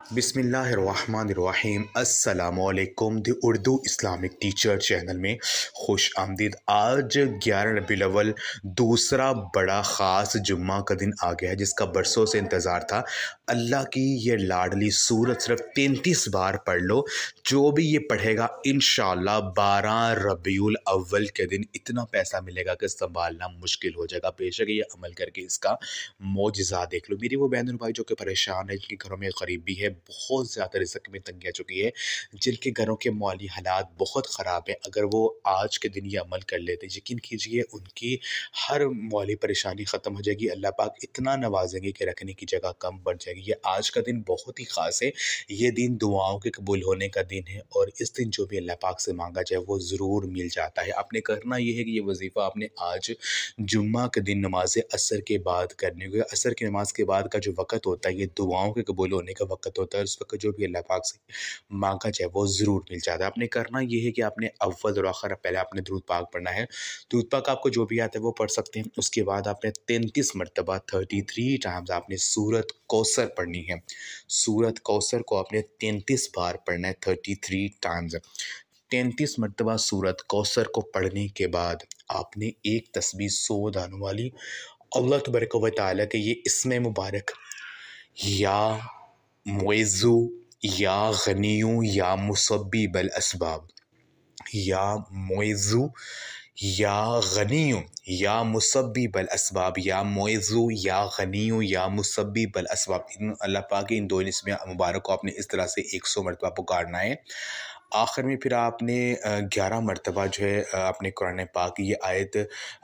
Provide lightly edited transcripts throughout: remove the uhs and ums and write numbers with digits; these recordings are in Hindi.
बिस्मिल्लाहिर्रहमानिर्रहीम अस्सलामुअलैकुम the Urdu Islamic teacher channel में खुश आमदीद। आज 11 रबीउल अव्वल दूसरा बड़ा ख़ास जुम्मा का दिन आ गया है जिसका बरसों से इंतज़ार था। अल्लाह की ये लाडली सूरत सिर्फ 33 बार पढ़ लो। जो भी ये पढ़ेगा इंशाअल्लाह 12 रबीउल अव्वल के दिन इतना पैसा मिलेगा कि संभालना मुश्किल हो जाएगा। बेशक ये अमल करके इसका मोजज़ा देख लो। मेरी वो बहन और भाई जो कि परेशान है, जिनके घरों में गरीबी है, बहुत ज़्यादा रिज़्क़ में तंगी आ चुकी है, जिनके घरों के माली हालात बहुत ख़राब है, अगर वो आज के दिन ये अमल कर लेते, यकीन कीजिए उनकी हर माली परेशानी ख़त्म हो जाएगी। अल्लाह पाक इतना नवाजेंगे कि रखने की जगह कम पड़ जाएगी। ये आज का दिन बहुत ही ख़ास है। ये दिन दुआओं के कबूल होने का दिन है और इस दिन जो भी अल्लाह पाक से मांगा जाए वो ज़रूर मिल जाता है। आपने करना ये है कि ये वजीफ़ा आपने आज जुम्मा के दिन नमाज असर के बाद करनी होगी। असर की नमाज के बाद का जो वक़्त होता है ये दुआओं के कबूल होने का वक़्त होता है। उस वक़्त जो भी अल्लाह पाक से मांगा जाए वो ज़रूर मिल जाता है। आपने करना ये है कि आपने अव्वल और आखिर पहले आपने दुरूद पाक पढ़ना है। दुरूद पाक आपको जो भी आता है वो पढ़ सकते हैं। उसके बाद आपने 33 मरतबा 33 टाइम्स आपने सूरत कौसर पढ़नी है। सूरत कौसर को आपने 33 बार पढ़ना है, 33 टाइम्स। 33 मरतबा सूरत कौसर को पढ़ने के बाद आपने एक तस्बीह 100 दानों वाली अल्लाह तबारक व तआला के ये इस्म मुबारक या मुइज़्ज़ु या गनिय्यु या मुसब्बिबल असबाब, या मुइज़्ज़ु या गनिय्यु या मुसब्बिबल असबाब, या मुइज़्ज़ु या गनिय्यु या मुसब्बिबल असबाब, इन अल्लाह पाक के इन दो इस्म मुबारक को आपने इस तरह से 100 मरतबा पुकारना है। आखिर में फिर आपने 11 मरतबा जो है अपने कुरान पाक की ये आयत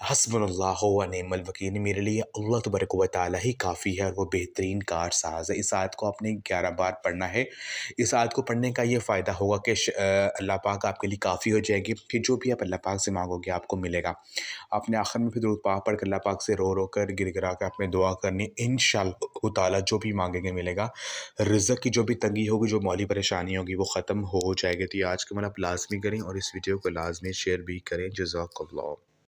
हस्बुनल्लाहु व निअमल वकील, मेरे लिए अल्लाह तबारक व तआला ही काफ़ी है और वो बेहतरीन कारसाज़ है। इस आयत को आपने 11 बार पढ़ना है। इस आयत को पढ़ने का ये फ़ायदा होगा कि अल्लाह पाक आपके लिए काफ़ी हो जाएगी। फिर जो भी आप अल्लाह पाक से मांगोगे आपको मिलेगा। आपने आखिर में फिर दुरूद पाक पढ़ कर अल्लाह पाक से रो रो कर गिड़गिड़ा कर आपने दुआ करनी, इंशाअल्लाह ताला जो भी मांगेंगे मिलेगा। रिज़्क़ की जो भी तंगी होगी, जो माली परेशानी होगी वो ख़त्म हो जाएगी। तो ये आज का अमल आप लाज़मी करें और इस वीडियो को लाज़मी शेयर भी करें। जज़ाकल्लाह।